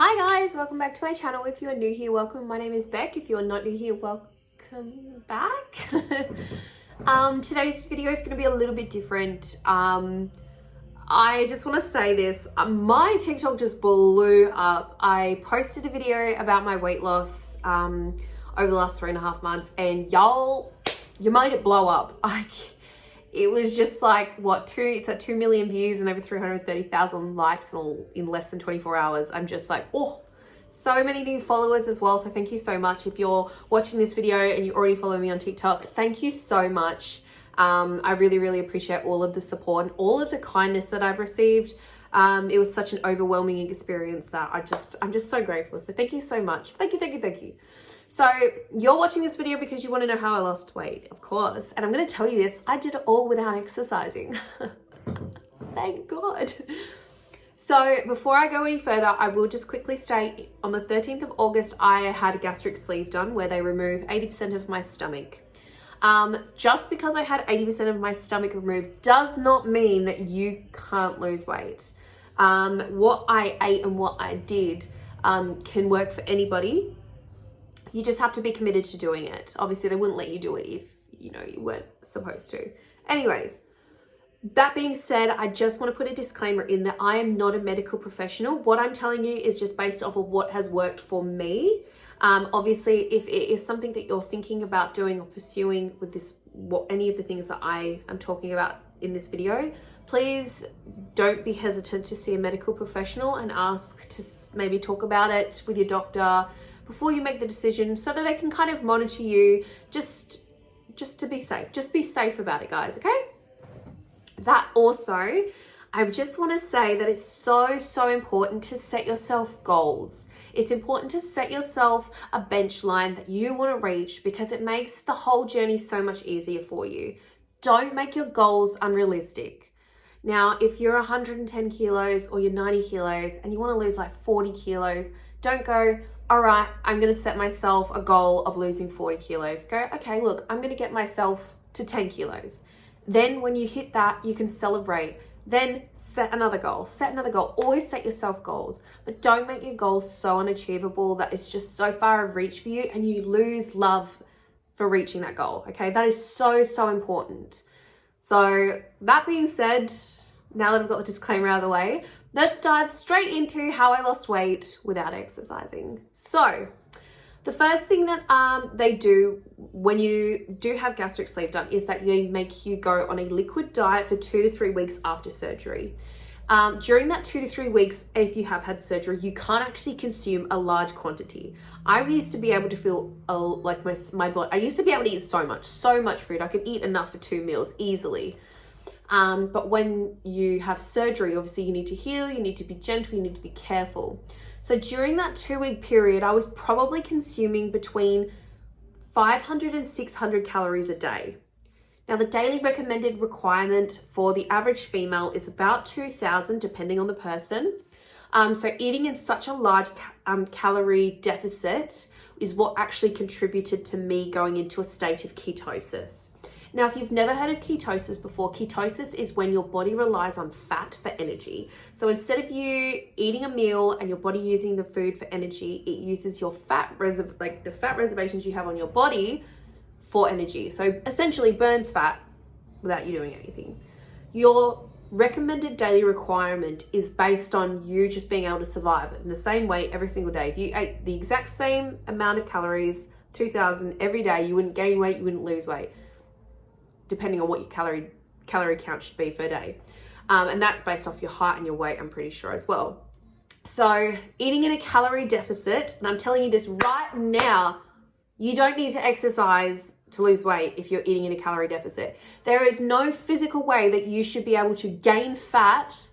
Hi guys, welcome back to my channel. If you are new here, welcome. My name is Beck. If you are not new here, welcome back. Today's video is going to be a little bit different. I just want to say this. My TikTok just blew up. I posted a video about my weight loss over the last 3.5 months, and y'all, you made it blow up. It was just like, it's at 2 million views and over 330,000 likes in less than 24 hours. I'm just like, oh, so many new followers as well. So thank you so much. If you're watching this video and you already follow me on TikTok, thank you so much. I really, really appreciate all of the support and all of the kindness that I've received. It was such an overwhelming experience that I'm just so grateful. So thank you so much. Thank you. So you're watching this video because you want to know how I lost weight, of course. And I'm going to tell you this, I did it all without exercising. Thank God. So before I go any further, I will just quickly state on the 13th of August, I had a gastric sleeve done where they remove 80% of my stomach. Just because I had 80% of my stomach removed does not mean that you can't lose weight. What I ate and what I did can work for anybody. You just have to be committed to doing it. Obviously, they wouldn't let you do it if, you weren't supposed to. Anyways, that being said, I just want to put a disclaimer in that I am not a medical professional. What I'm telling you is just based off of what has worked for me. Obviously, if it is something that you're thinking about doing or pursuing with any of the things that I am talking about in this video, please don't be hesitant to see a medical professional and ask to maybe talk about it with your doctor before you make the decision, so that they can kind of monitor you, just to be safe. Just be safe about it, guys, okay? That also, I just want to say that it's so important to set yourself goals. It's important to set yourself a bench line that you want to reach, because it makes the whole journey so much easier for you. Don't make your goals unrealistic. Now, if you're 110 kilos or you're 90 kilos and you want to lose like 40 kilos, don't go, all right, I'm going to set myself a goal of losing 40 kilos. Go, okay, look, I'm going to get myself to 10 kilos. Then when you hit that, you can celebrate. Then set another goal. Always set yourself goals, but don't make your goals so unachievable that it's just so far of reach for you and you lose love for reaching that goal. Okay, that is so important. So that being said, now that I've got the disclaimer out of the way, let's dive straight into how I lost weight without exercising. So the first thing that they do when you do have gastric sleeve done is that they make you go on a liquid diet for 2 to 3 weeks after surgery. During that 2 to 3 weeks, if you have had surgery, you can't actually consume a large quantity. I used to be able to feel like my body, I used to be able to eat so much food. I could eat enough for 2 meals easily. But when you have surgery, obviously you need to heal, you need to be gentle, you need to be careful. So during that 2-week period, I was probably consuming between 500 and 600 calories a day. Now, the daily recommended requirement for the average female is about 2,000, depending on the person. So eating in such a large calorie deficit is what actually contributed to me going into a state of ketosis. Now, if you've never heard of ketosis before, ketosis is when your body relies on fat for energy. So instead of you eating a meal and your body using the food for energy, it uses your the fat reservations you have on your body for energy. So essentially burns fat without you doing anything. Your recommended daily requirement is based on you just being able to survive in the same way every single day. If you ate the exact same amount of calories, 2,000 every day, you wouldn't gain weight, you wouldn't lose weight, depending on what your calorie count should be per day. And that's based off your height and your weight, I'm pretty sure as well. So eating in a calorie deficit, and I'm telling you this right now, you don't need to exercise to lose weight if you're eating in a calorie deficit. There is no physical way that you should be able to gain fat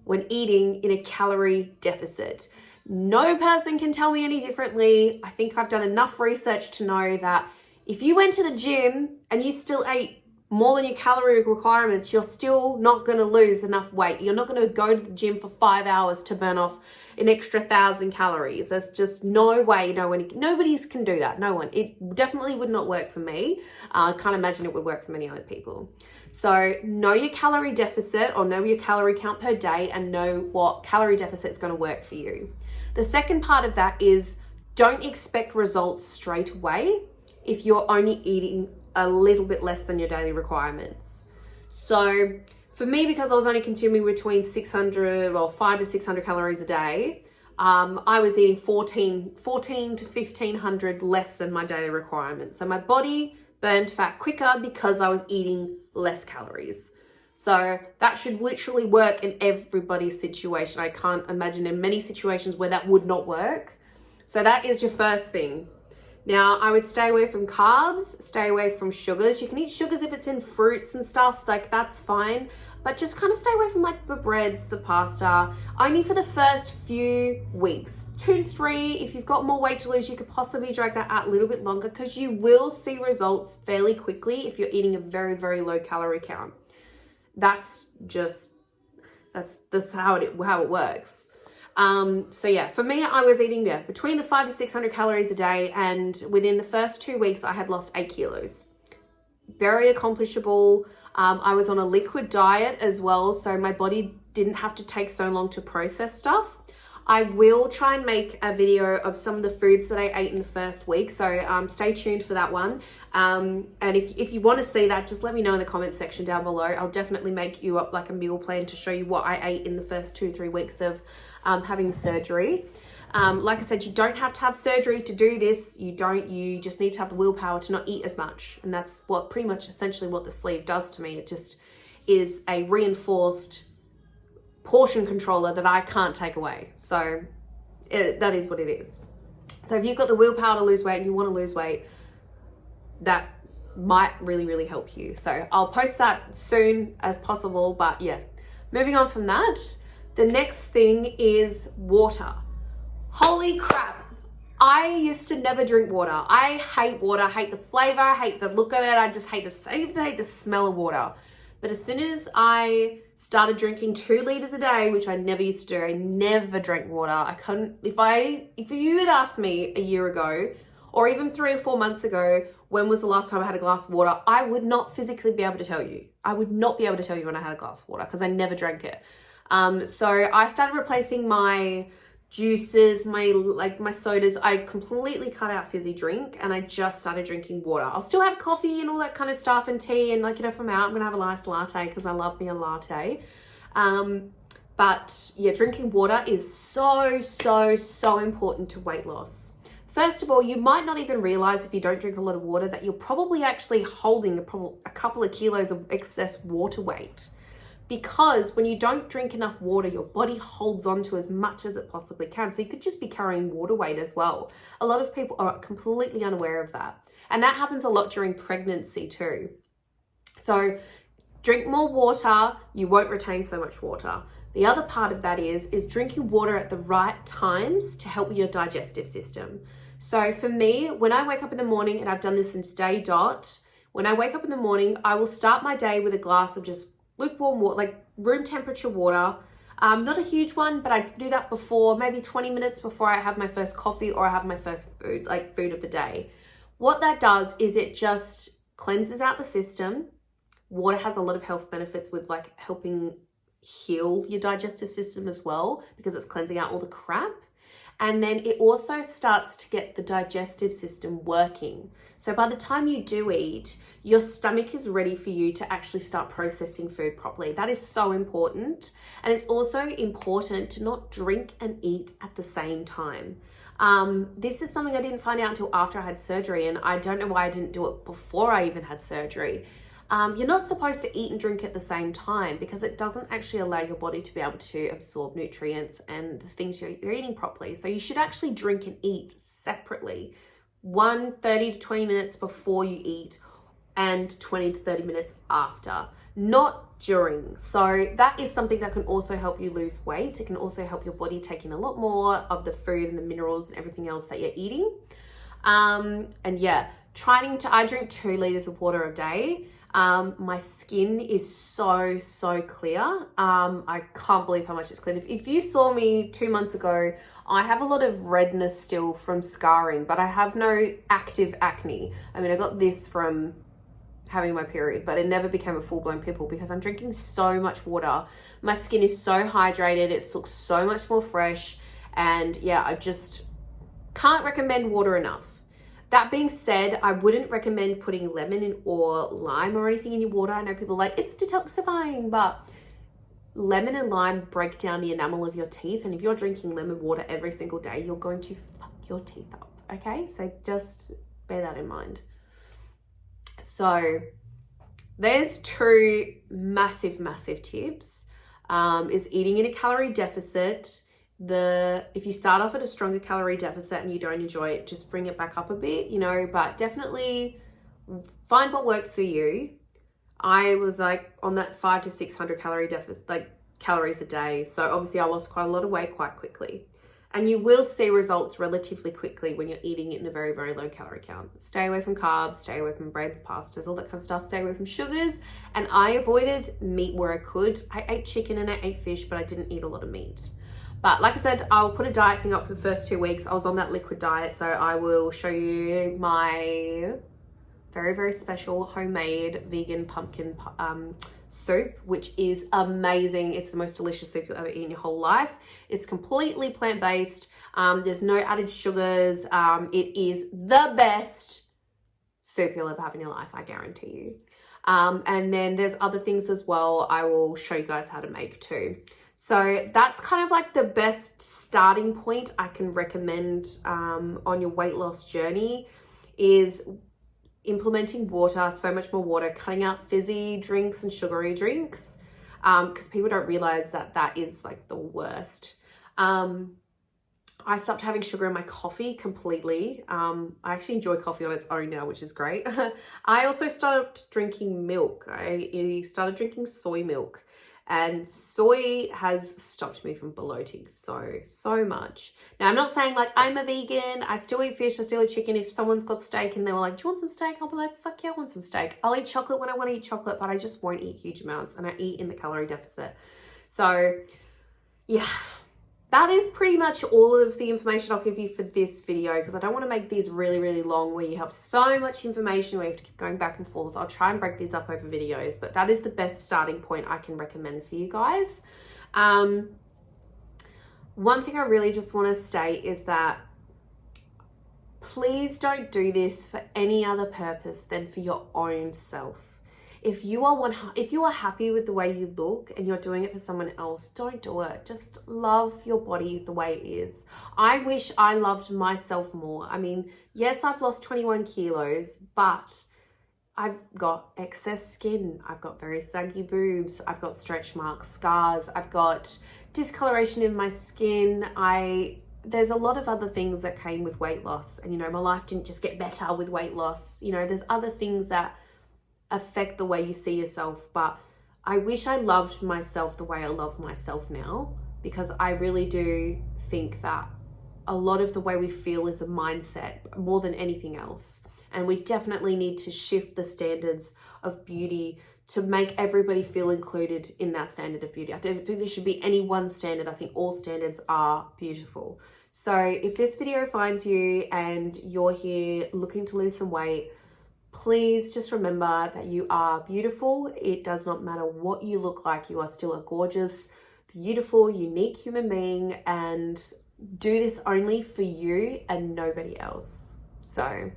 when eating in a calorie deficit. No person can tell me any differently. I think I've done enough research to know that if you went to the gym and you still ate more than your calorie requirements, you're still not going to lose enough weight. You're not going to go to the gym for 5 hours to burn off an extra 1,000 calories. There's just no way, nobody can do that. No one. It definitely would not work for me. I can't imagine it would work for many other people. So know your calorie deficit, or know your calorie count per day, and know what calorie deficit is going to work for you. The second part of that is don't expect results straight away if you're only eating a little bit less than your daily requirements. So for me, because I was only consuming between 600 or 500 to 600 calories a day, I was eating 14 to 1500 less than my daily requirements. So my body burned fat quicker because I was eating less calories. So that should literally work in everybody's situation. I can't imagine in many situations where that would not work. So that is your first thing. Now, I would stay away from carbs, stay away from sugars. You can eat sugars if it's in fruits and stuff, like that's fine. But just kind of stay away from like the breads, the pasta, only for the first few weeks. 2 to 3, if you've got more weight to lose, you could possibly drag that out a little bit longer, because you will see results fairly quickly if you're eating a very, very low calorie count. That's how it works. So yeah, for me, I was eating between the 500 to 600 calories a day, and within the first 2 weeks, I had lost 8 kilos. Very accomplishable. I was on a liquid diet as well, so my body didn't have to take so long to process stuff. I will try and make a video of some of the foods that I ate in the first week, so stay tuned for that one. And if you want to see that, just let me know in the comments section down below. I'll definitely make you up like a meal plan to show you what I ate in the first 2 to 3 weeks of having surgery. Like I said, you don't have to have surgery to do this. You just need to have the willpower to not eat as much. And that's what pretty much essentially what the sleeve does to me. It just is a reinforced portion controller that I can't take away. So that is what it is. So if you've got the willpower to lose weight and you want to lose weight, that might really, really help you. So I'll post that soon as possible. But yeah, moving on from that, the next thing is water. Holy crap. I used to never drink water. I hate water. I hate the flavor. I hate the look of it. I even hate the smell of water. But as soon as I started drinking 2 liters a day, which I never used to do, I never drank water. I couldn't, if you had asked me a year ago, or even 3 or 4 months ago, when was the last time I had a glass of water, I would not physically be able to tell you. I would not be able to tell you when I had a glass of water, because I never drank it. So I started replacing my juices, my sodas. I completely cut out fizzy drink, and I just started drinking water. I'll still have coffee and all that kind of stuff, and tea, and if I'm out, I'm gonna have a nice latte, because I love me a latte. But yeah, drinking water is so important to weight loss. First of all, you might not even realize, if you don't drink a lot of water, that you're probably actually holding a couple of kilos of excess water weight. Because when you don't drink enough water, your body holds on to as much as it possibly can. So you could just be carrying water weight as well. A lot of people are completely unaware of that. And that happens a lot during pregnancy too. So drink more water, you won't retain so much water. The other part of that is drinking water at the right times to help with your digestive system. So for me, when I wake up in the morning, and I've done this since day dot, when I wake up in the morning, I will start my day with a glass of just lukewarm water, like room temperature water. Not a huge one, but I do that before, maybe 20 minutes before I have my first coffee or I have my first food of the day. What that does is it just cleanses out the system. Water has a lot of health benefits with helping heal your digestive system as well, because it's cleansing out all the crap. And then it also starts to get the digestive system working. So by the time you do eat, your stomach is ready for you to actually start processing food properly. That is so important. And it's also important to not drink and eat at the same time. This is something I didn't find out until after I had surgery, and I don't know why I didn't do it before I even had surgery. You're not supposed to eat and drink at the same time, because it doesn't actually allow your body to be able to absorb nutrients and the things you're eating properly. So you should actually drink and eat separately. 30 to 20 minutes before you eat, and 20 to 30 minutes after, not during. So that is something that can also help you lose weight. It can also help your body take in a lot more of the food and the minerals and everything else that you're eating. And yeah, I drink 2 liters of water a day. My skin is so clear. I can't believe how much it's cleared. If you saw me 2 months ago, I have a lot of redness still from scarring, but I have no active acne. I mean, I got this from having my period, but it never became a full-blown pimple because I'm drinking so much water. My skin is so hydrated. It looks so much more fresh. And yeah, I just can't recommend water enough. That being said, I wouldn't recommend putting lemon or lime or anything in your water. I know people are like, it's detoxifying, but lemon and lime break down the enamel of your teeth. And if you're drinking lemon water every single day, you're going to fuck your teeth up. Okay, so just bear that in mind. So there's two massive tips. Is eating in a calorie deficit. If you start off at a stronger calorie deficit and you don't enjoy it, just bring it back up a bit, you know, but definitely find what works for you. I was like on that 500 to 600 calorie deficit, like calories a day. So obviously I lost quite a lot of weight quite quickly. And you will see results relatively quickly when you're eating it in a very, very low calorie count. Stay away from carbs, stay away from breads, pastas, all that kind of stuff. Stay away from sugars. And I avoided meat where I could. I ate chicken and I ate fish, but I didn't eat a lot of meat. But like I said, I'll put a diet thing up for the first 2 weeks. I was on that liquid diet, so I will show you my very, very special homemade vegan pumpkin soup, which is amazing. It's the most delicious soup you'll ever eat in your whole life. It's completely plant-based. There's no added sugars. It is the best soup you'll ever have in your life, I guarantee you. And then there's other things as well I will show you guys how to make too. So that's kind of like the best starting point I can recommend on your weight loss journey is implementing water, so much more water, cutting out fizzy drinks and sugary drinks, because people don't realize that that is like the worst. I stopped having sugar in my coffee completely. I actually enjoy coffee on its own now, which is great. I also started drinking milk. I started drinking soy milk. And soy has stopped me from bloating so much. Now, I'm not saying like I'm a vegan. I still eat fish. I still eat chicken. If someone's got steak and they were like, do you want some steak? I'll be like, fuck yeah, I want some steak. I'll eat chocolate when I want to eat chocolate, but I just won't eat huge amounts. And I eat in the calorie deficit. So yeah, that is pretty much all of the information I'll give you for this video, because I don't want to make these really, really long where you have so much information where you have to keep going back and forth. I'll try and break these up over videos, but that is the best starting point I can recommend for you guys. One thing I really just want to state is that please don't do this for any other purpose than for your own self. If you are happy with the way you look and you're doing it for someone else, don't do it. Just love your body the way it is. I wish I loved myself more. I mean, yes, I've lost 21 kilos, but I've got excess skin. I've got very saggy boobs. I've got stretch marks, scars. I've got discoloration in my skin. There's a lot of other things that came with weight loss. And, you know, my life didn't just get better with weight loss. You know, there's other things that affect the way you see yourself, but I wish I loved myself the way I love myself now, because I really do think that a lot of the way we feel is a mindset more than anything else. And we definitely need to shift the standards of beauty to make everybody feel included in that standard of beauty. I don't think there should be any one standard. I think all standards are beautiful. So if this video finds you and you're here looking to lose some weight, please just remember that you are beautiful. It does not matter what you look like. You are still a gorgeous, beautiful, unique human being, and do this only for you and nobody else. So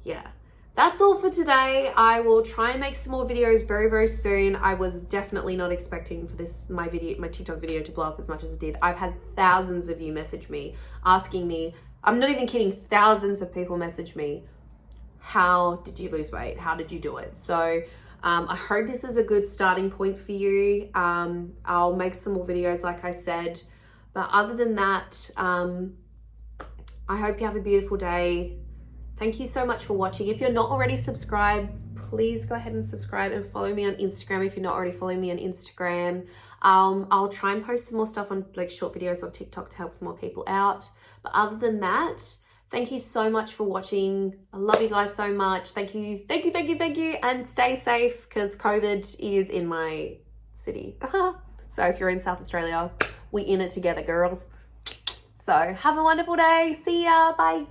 yeah, that's all for today. I will try and make some more videos very, very soon. I was definitely not expecting for my TikTok video to blow up as much as it did. I've had thousands of you message me asking me, I'm not even kidding, thousands of people message me, how did you lose weight? How did you do it? So I hope this is a good starting point for you. I'll make some more videos, like I said. But other than that, I hope you have a beautiful day. Thank you so much for watching. If you're not already subscribed, please go ahead and subscribe and follow me on Instagram if you're not already following me on Instagram. I'll try and post some more stuff on like short videos on TikTok to help some more people out. But other than that, thank you so much for watching. I love you guys so much. Thank you. And stay safe, because COVID is in my city. So if you're in South Australia, we in it together, girls. So have a wonderful day. See ya. Bye.